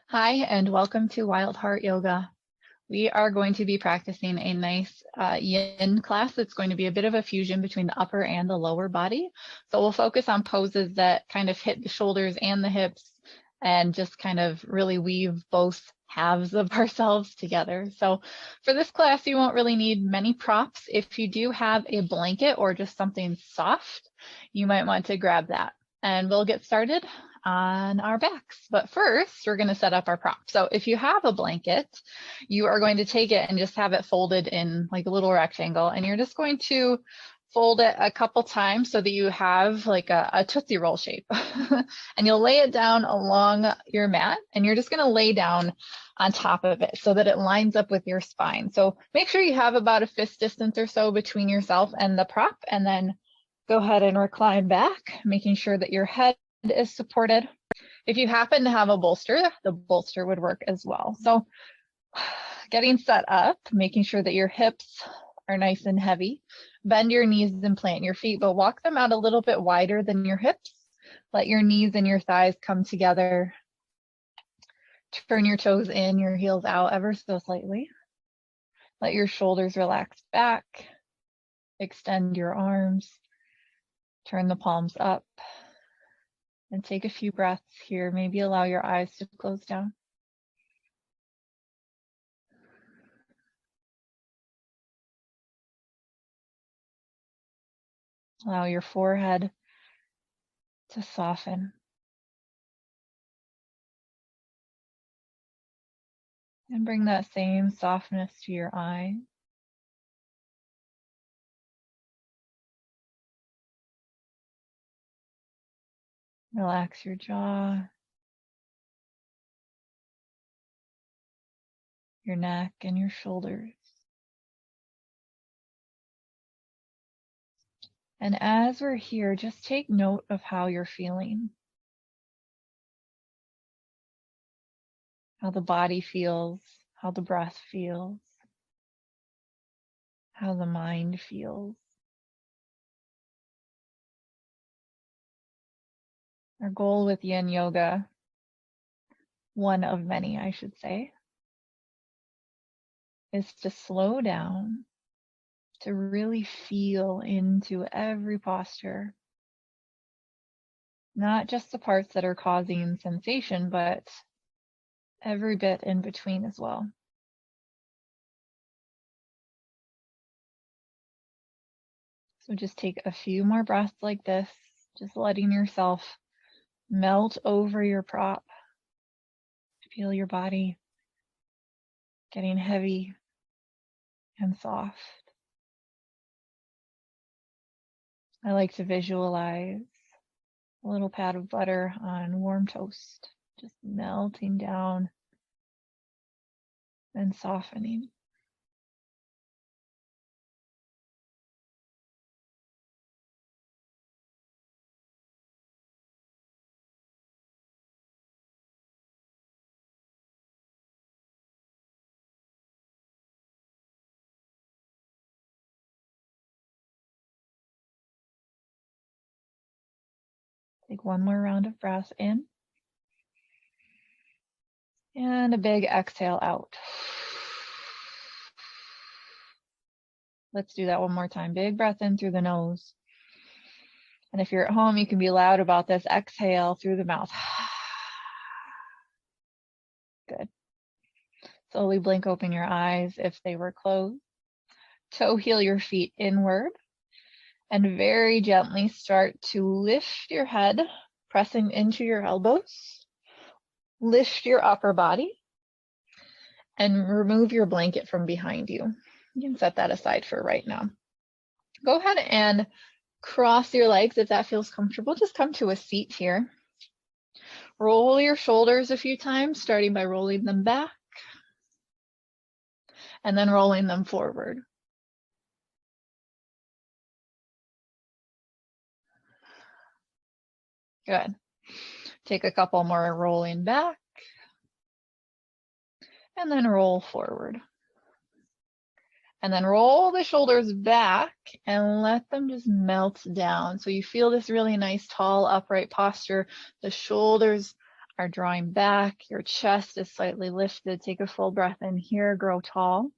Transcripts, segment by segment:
Hi, and welcome to Wild Heart Yoga. We are going to be practicing a nice yin class. It's going to be a bit of a fusion between the upper and the lower body. So we'll focus on poses that kind of hit the shoulders and the hips and just kind of really weave both halves of ourselves together. So for this class, you won't really need many props. If you do have a blanket or just something soft, you might want to grab that. And we'll get started on our backs. But first, we're going to set up our prop. So if you have a blanket, you are going to take it and just have it folded in like a little rectangle. And you're just going to fold it a couple times so that you have like a Tootsie Roll shape. And you'll lay it down along your mat and you're just going to lay down on top of it so that it lines up with your spine. So make sure you have about a fist distance or so between yourself and the prop, and then go ahead and recline back, making sure that your head is supported. If you happen to have a bolster, the bolster would work as well. So getting set up, making sure that your hips are nice and heavy. Bend your knees and plant your feet, but walk them out a little bit wider than your hips. Let your knees and your thighs come together. Turn your toes in, your heels out ever so slightly. Let your shoulders relax back. Extend your arms. Turn the palms up. And take a few breaths here. Maybe allow your eyes to close down. Allow your forehead to soften. And bring that same softness to your eyes. Relax your jaw, your neck, and your shoulders. And as we're here, just take note of how you're feeling, how the body feels, how the breath feels, how the mind feels. Our goal with Yin Yoga, one of many, I should say, is to slow down, to really feel into every posture, not just the parts that are causing sensation, but every bit in between as well. So just take a few more breaths like this, just letting yourself melt over your prop. Feel your body getting heavy and soft. I like to visualize a little pat of butter on warm toast, just melting down and softening. Take one more round of breath in. And a big exhale out. Let's do that one more time. Big breath in through the nose. And if you're at home, you can be loud about this. Exhale through the mouth. Good. Slowly blink open your eyes if they were closed. Toe heel your feet inward. And very gently start to lift your head, pressing into your elbows. Lift your upper body. And remove your blanket from behind you. You can set that aside for right now. Go ahead and cross your legs if that feels comfortable. Just come to a seat here. Roll your shoulders a few times, starting by rolling them back and then rolling them forward. Good. Take a couple more rolling back and then roll forward. And then roll the shoulders back and let them just melt down. So you feel this really nice, tall, upright posture. The shoulders are drawing back. Your chest is slightly lifted. Take a full breath in here, grow tall.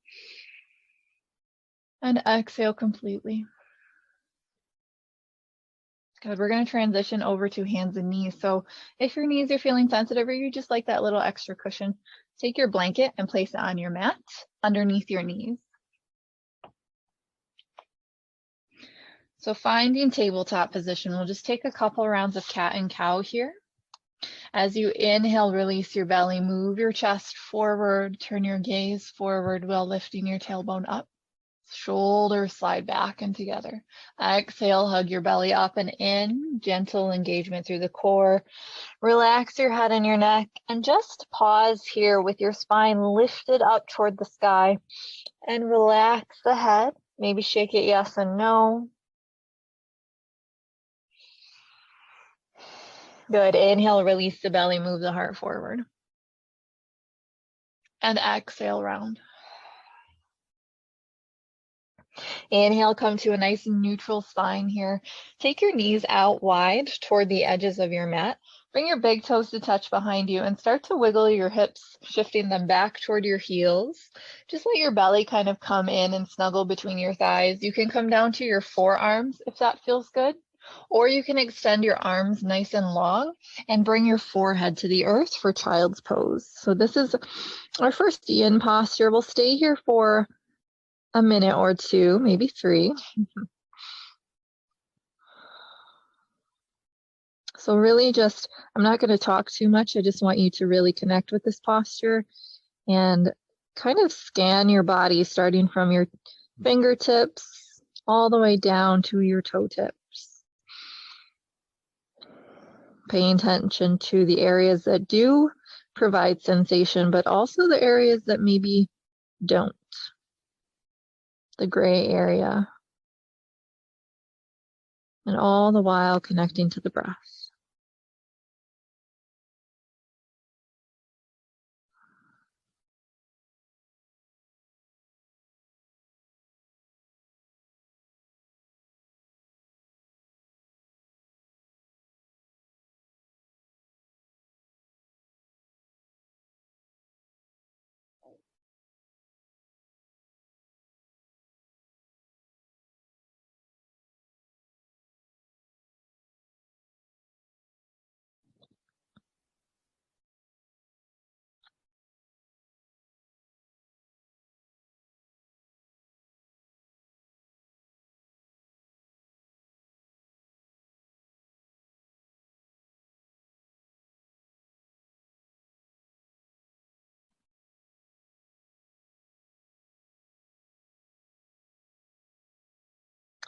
And exhale completely. Good, we're gonna transition over to hands and knees. So if your knees are feeling sensitive or you just like that little extra cushion, take your blanket and place it on your mat underneath your knees. So finding tabletop position, we'll just take a couple rounds of cat and cow here. As you inhale, release your belly, move your chest forward, turn your gaze forward while lifting your tailbone up. Shoulders slide back and together. Exhale, hug your belly up and in, gentle engagement through the core. Relax your head and your neck and just pause here with your spine lifted up toward the sky and relax the head. Maybe shake it yes and no. Good. Inhale, release the belly, move the heart forward. And exhale, round. Inhale, come to a nice neutral spine here. Take your knees out wide toward the edges of your mat. Bring your big toes to touch behind you and start to wiggle your hips, shifting them back toward your heels. Just let your belly kind of come in and snuggle between your thighs. You can come down to your forearms if that feels good. Or you can extend your arms nice and long and bring your forehead to the earth for child's pose. So this is our first yin posture. We'll stay here for a minute or two, maybe 3. So really just, I'm not going to talk too much. I just want you to really connect with this posture and kind of scan your body starting from your fingertips all the way down to your toe tips. Paying attention to the areas that do provide sensation, but also the areas that maybe don't. The gray area. And all the while connecting to the breath.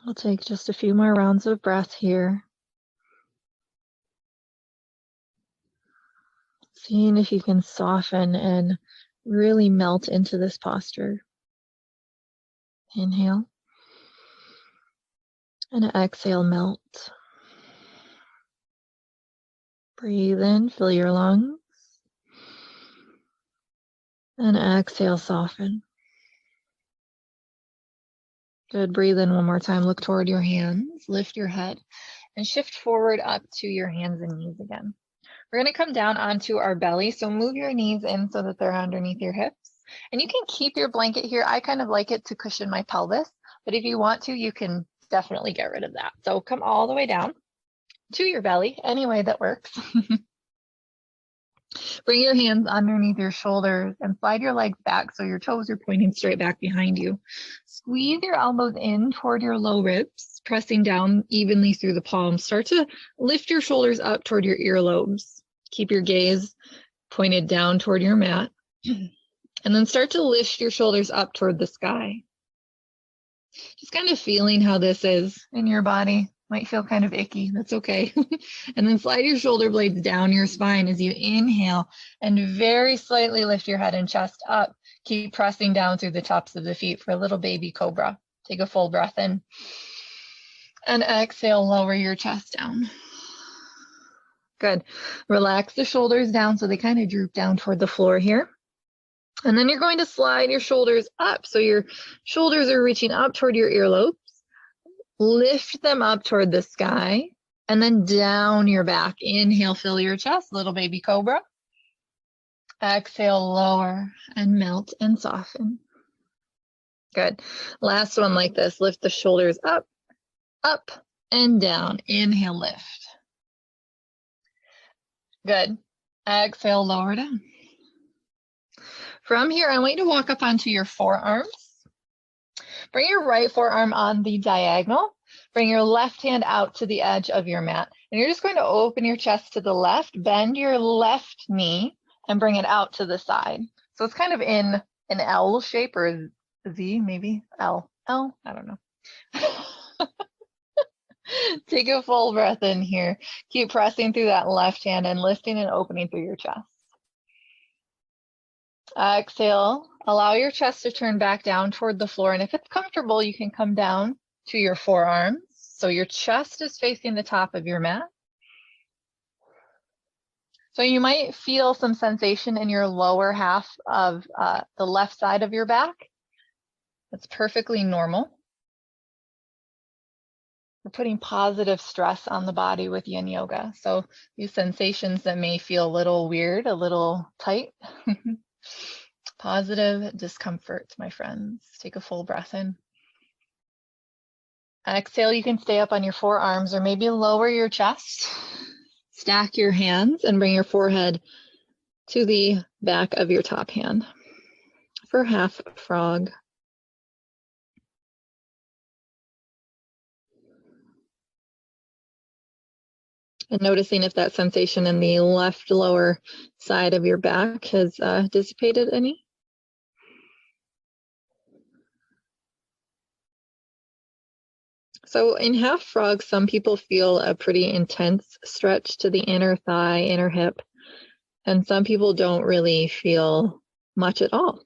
I'll take just a few more rounds of breath here. Seeing if you can soften and really melt into this posture. Inhale. And exhale, melt. Breathe in, fill your lungs. And exhale, soften. Good, breathe in one more time. Look toward your hands, lift your head, and shift forward up to your hands and knees again. We're gonna come down onto our belly, so move your knees in so that they're underneath your hips. And you can keep your blanket here. I kind of like it to cushion my pelvis, but if you want to, you can definitely get rid of that. So come all the way down to your belly, any way that works. Bring your hands underneath your shoulders and slide your legs back so your toes are pointing straight back behind you. Squeeze your elbows in toward your low ribs, pressing down evenly through the palms. Start to lift your shoulders up toward your earlobes. Keep your gaze pointed down toward your mat. And then start to lift your shoulders up toward the sky. Just kind of feeling how this is in your body. Might feel kind of icky, that's okay. And then slide your shoulder blades down your spine as you inhale and very slightly lift your head and chest up. Keep pressing down through the tops of the feet for a little baby cobra. Take a full breath in. And exhale, lower your chest down. Good. Relax the shoulders down so they kind of droop down toward the floor here. And then you're going to slide your shoulders up. So your shoulders are reaching up toward your earlobes. Lift them up toward the sky And then down your back. Inhale, fill your chest, little baby cobra. Exhale, lower and melt and soften. Good. Last one like this. Lift the shoulders up, up, and down. Inhale, lift. Good. Exhale, lower down. From here, I want you to walk up onto your forearms. Bring your right forearm on the diagonal. Bring your left hand out to the edge of your mat. And you're just going to open your chest to the left, bend your left knee, and bring it out to the side. So it's kind of in an L shape, or Z, maybe L, I don't know. Take a full breath in here. Keep pressing through that left hand and lifting and opening through your chest. Exhale, allow your chest to turn back down toward the floor. And if it's comfortable, you can come down to your forearms. So your chest is facing the top of your mat. So you might feel some sensation in your lower half of the left side of your back. That's perfectly normal. We're putting positive stress on the body with yin yoga. So these sensations that may feel a little weird, a little tight, positive discomfort, my friends. Take a full breath in. Exhale, you can stay up on your forearms or maybe lower your chest. Stack your hands and bring your forehead to the back of your top hand for half frog. And noticing if that sensation in the left lower side of your back has dissipated any. So in half frog, some people feel a pretty intense stretch to the inner thigh, inner hip, and some people don't really feel much at all.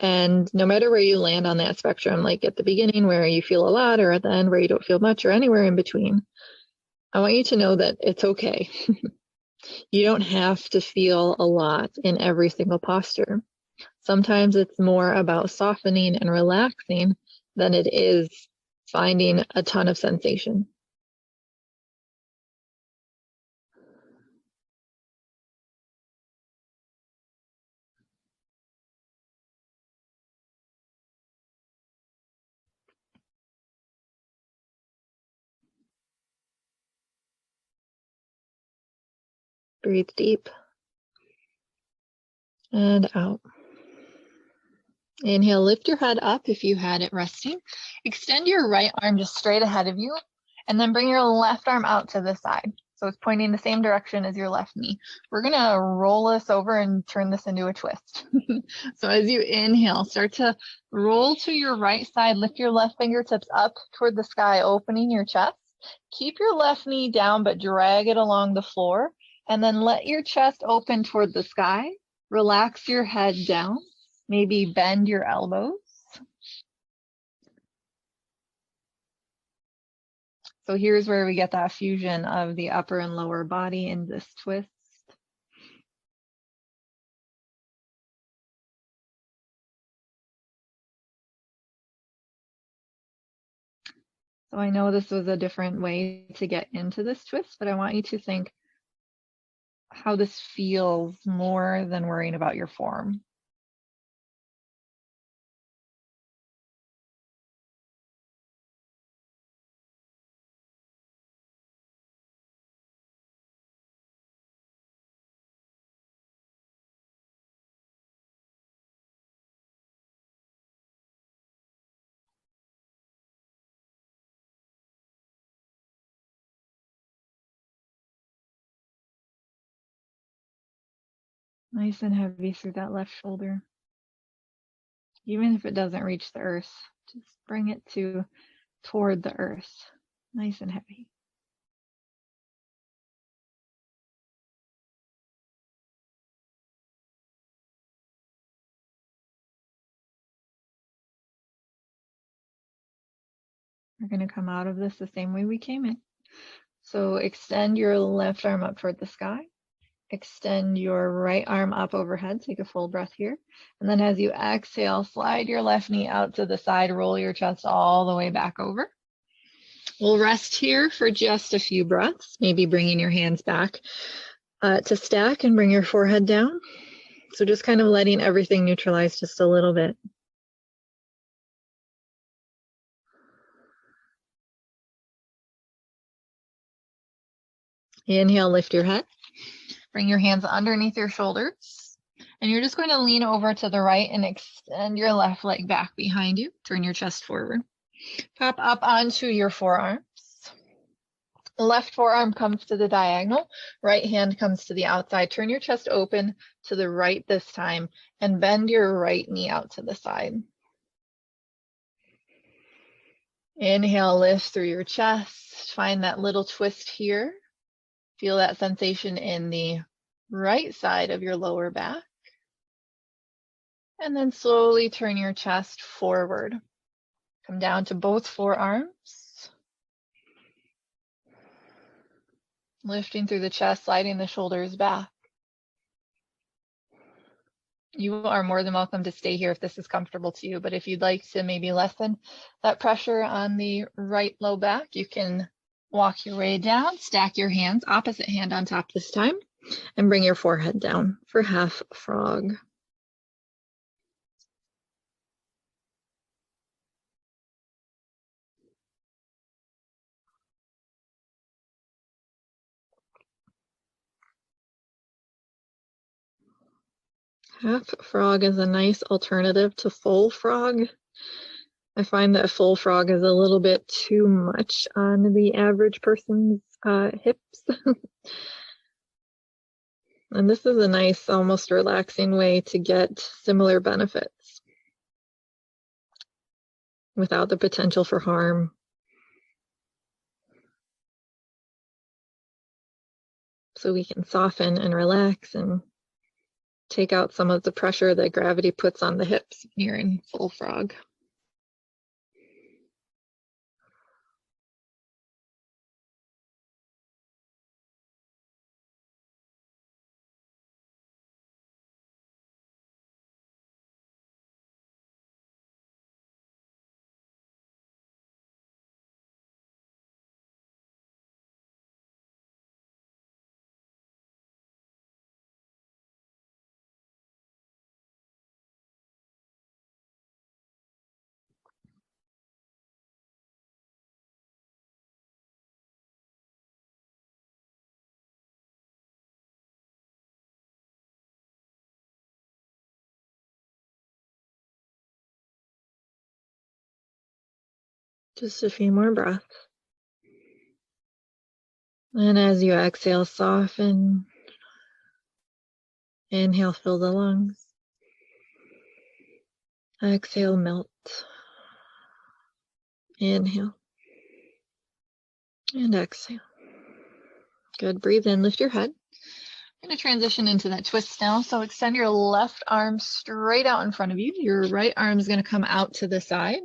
And no matter where you land on that spectrum, like at the beginning where you feel a lot, or at the end where you don't feel much, or anywhere in between, I want you to know that it's okay. You don't have to feel a lot in every single posture. Sometimes it's more about softening and relaxing than it is finding a ton of sensation. Breathe deep and out. Inhale, lift your head up if you had it resting. Extend your right arm just straight ahead of you, and then bring your left arm out to the side. So it's pointing the same direction as your left knee. We're gonna roll this over and turn this into a twist. So as you inhale, start to roll to your right side, lift your left fingertips up toward the sky, opening your chest. Keep your left knee down, but drag it along the floor, and then let your chest open toward the sky. Relax your head down. Maybe bend your elbows. So here's where we get that fusion of the upper and lower body in this twist. So I know this was a different way to get into this twist, but I want you to think how this feels more than worrying about your form. Nice and heavy through that left shoulder. Even if it doesn't reach the earth, just bring it toward the earth. Nice and heavy. We're going to come out of this the same way we came in. So extend your left arm up toward the sky. Extend your right arm up overhead. Take a full breath here. And then as you exhale, slide your left knee out to the side, roll your chest all the way back over. We'll rest here for just a few breaths, maybe bringing your hands back to stack and bring your forehead down. So just kind of letting everything neutralize just a little bit. Inhale, lift your head. Bring your hands underneath your shoulders. And you're just going to lean over to the right and extend your left leg back behind you. Turn your chest forward. Pop up onto your forearms. Left forearm comes to the diagonal. Right hand comes to the outside. Turn your chest open to the right this time and bend your right knee out to the side. Inhale, lift through your chest. Find that little twist here. Feel that sensation in the right side of your lower back. And then slowly turn your chest forward. Come down to both forearms. Lifting through the chest, sliding the shoulders back. You are more than welcome to stay here if this is comfortable to you, but if you'd like to maybe lessen that pressure on the right low back, you can walk your way down, stack your hands, opposite hand on top this time, and bring your forehead down for half frog. Half frog is a nice alternative to full frog. I find that full frog is a little bit too much on the average person's hips. And this is a nice, almost relaxing way to get similar benefits without the potential for harm. So we can soften and relax and take out some of the pressure that gravity puts on the hips when you're in full frog. Just a few more breaths. And as you exhale, soften. Inhale, fill the lungs. Exhale, melt. Inhale. And exhale. Good. Breathe in, lift your head. I'm going to transition into that twist now. So extend your left arm straight out in front of you. Your right arm is going to come out to the side.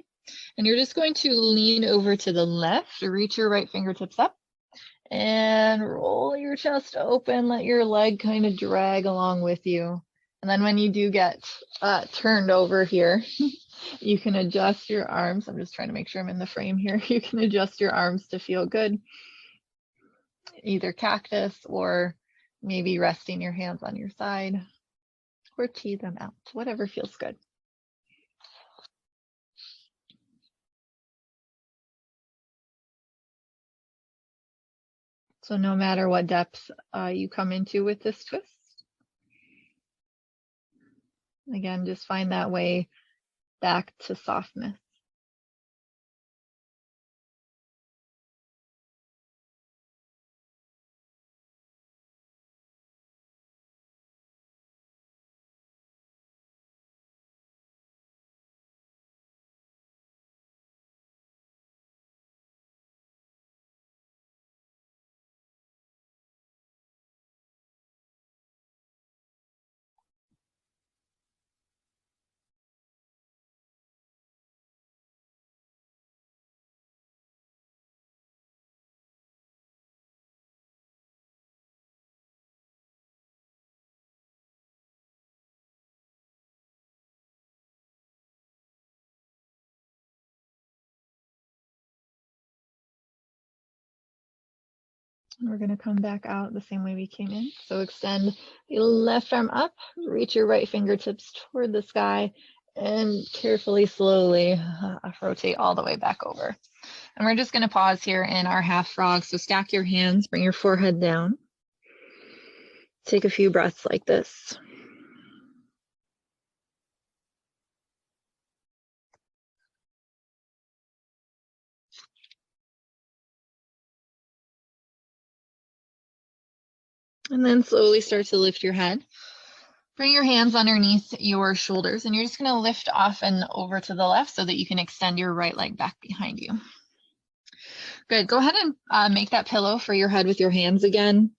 And you're just going to lean over to the left, reach your right fingertips up, and roll your chest open. Let your leg kind of drag along with you. And then when you do get turned over here, you can adjust your arms. I'm just trying to make sure I'm in the frame here. You can adjust your arms to feel good. Either cactus or maybe resting your hands on your side or tee them out, whatever feels good. So no matter what depth you come into with this twist, again, just find that way back to softness. We're going to come back out the same way we came in. So extend the left arm up, reach your right fingertips toward the sky, and carefully, slowly rotate all the way back over. And we're just going to pause here in our half frog. So stack your hands, bring your forehead down. Take a few breaths like this. And then slowly start to lift your head. Bring your hands underneath your shoulders, and you're just going to lift off and over to the left so that you can extend your right leg back behind you. Good. Go ahead and make that pillow for your head with your hands again,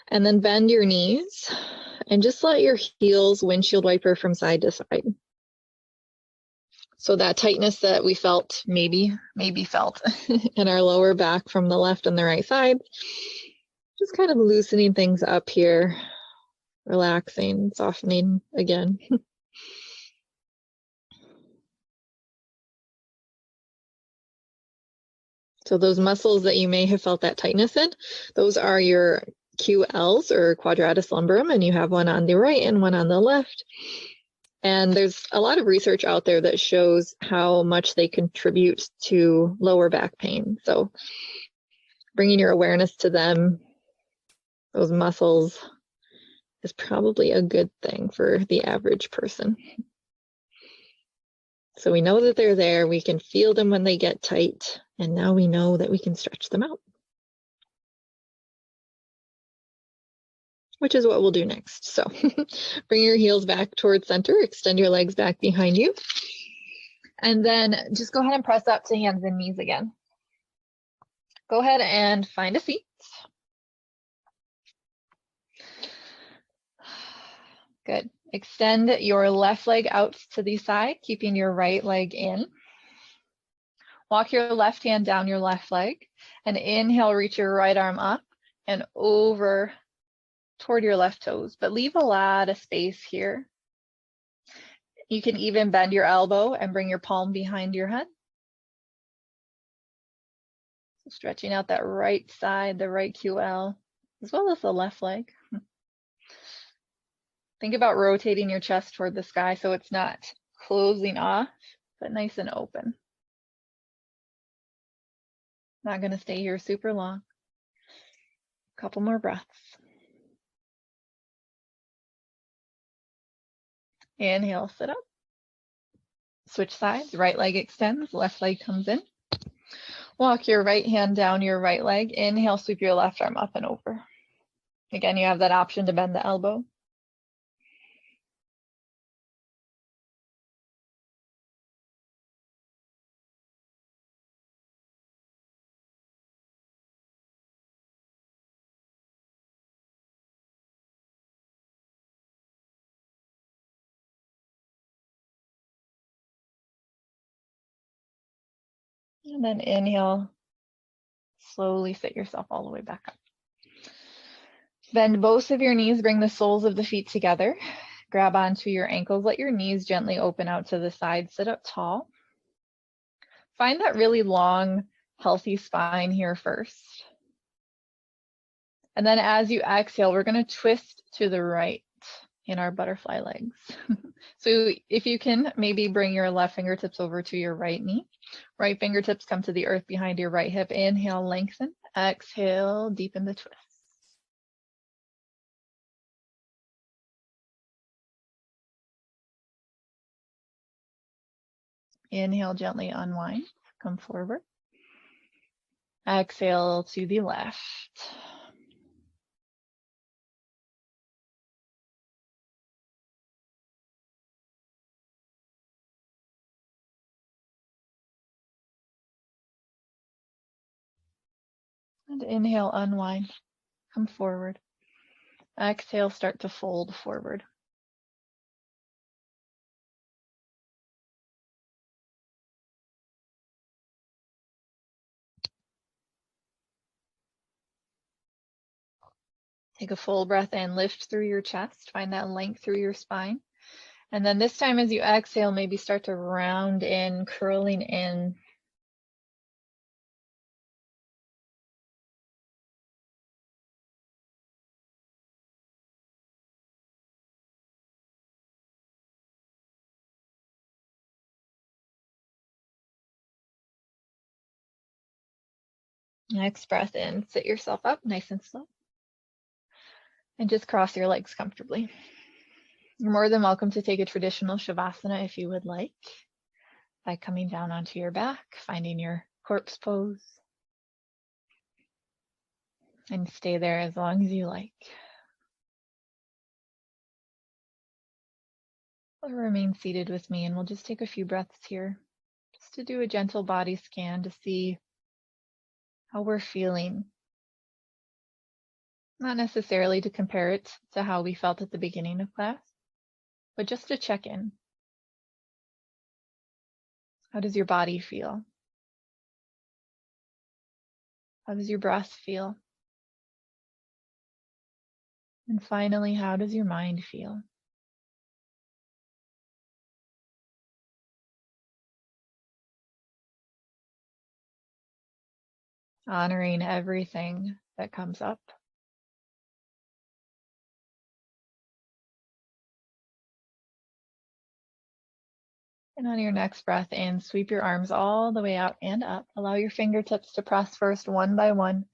and then bend your knees and just let your heels windshield wiper from side to side. So that tightness that we felt, maybe felt in our lower back from the left and the right side, just kind of loosening things up here, relaxing, softening again. So those muscles that you may have felt that tightness in, those are your QLs or quadratus lumborum, and you have one on the right and one on the left. And there's a lot of research out there that shows how much they contribute to lower back pain. So bringing your awareness to them, those muscles, is probably a good thing for the average person. So we know that they're there, we can feel them when they get tight, and now we know that we can stretch them out, which is what we'll do next. So bring your heels back towards center, extend your legs back behind you, and then just go ahead and press up to hands and knees again. Go ahead and find a seat. Good. Extend your left leg out to the side, keeping your right leg in. Walk your left hand down your left leg, and inhale, reach your right arm up and over toward your left toes, but leave a lot of space here. You can even bend your elbow and bring your palm behind your head. So stretching out that right side, the right QL, as well as the left leg. Think about rotating your chest toward the sky so it's not closing off, but nice and open. Not going to stay here super long. A couple more breaths. Inhale, sit up. Switch sides, right leg extends, left leg comes in. Walk your right hand down your right leg. Inhale, sweep your left arm up and over. Again, you have that option to bend the elbow. And then inhale, slowly sit yourself all the way back up. Bend both of your knees, bring the soles of the feet together. Grab onto your ankles, let your knees gently open out to the side, sit up tall. Find that really long, healthy spine here first. And then as you exhale, we're going to twist to the right in our butterfly legs. So if you can, maybe bring your left fingertips over to your right knee. Right fingertips come to the earth behind your right hip. Inhale, lengthen. Exhale, deepen the twist. Inhale, gently unwind. Come forward. Exhale to the left. And inhale, unwind. Come forward. Exhale, start to fold forward. Take a full breath in, lift through your chest, find that length through your spine. And then this time as you exhale, maybe start to round in, curling in. Next breath in, sit yourself up nice and slow. And just cross your legs comfortably. You're more than welcome to take a traditional Shavasana if you would like, by coming down onto your back, finding your corpse pose, and stay there as long as you like. Or remain seated with me, and we'll just take a few breaths here, just to do a gentle body scan to see how we're feeling. Not necessarily to compare it to how we felt at the beginning of class, but just to check in. How does your body feel? How does your breath feel? And finally, how does your mind feel? Honoring everything that comes up. And on your next breath in, sweep your arms all the way out and up. Allow your fingertips to press first one by one,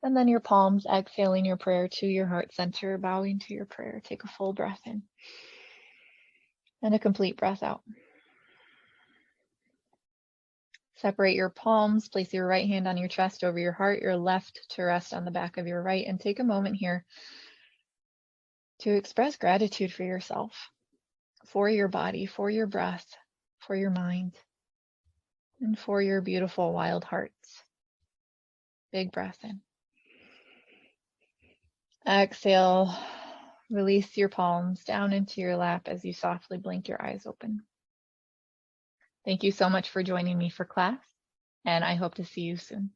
and then your palms, exhaling your prayer to your heart center, bowing to your prayer. Take a full breath in and a complete breath out. Separate your palms, place your right hand on your chest over your heart, your left to rest on the back of your right, and take a moment here to express gratitude for yourself, for your body, for your breath, for your mind, and for your beautiful wild hearts. Big breath in. Exhale, release your palms down into your lap as you softly blink your eyes open. Thank you so much for joining me for class, and I hope to see you soon.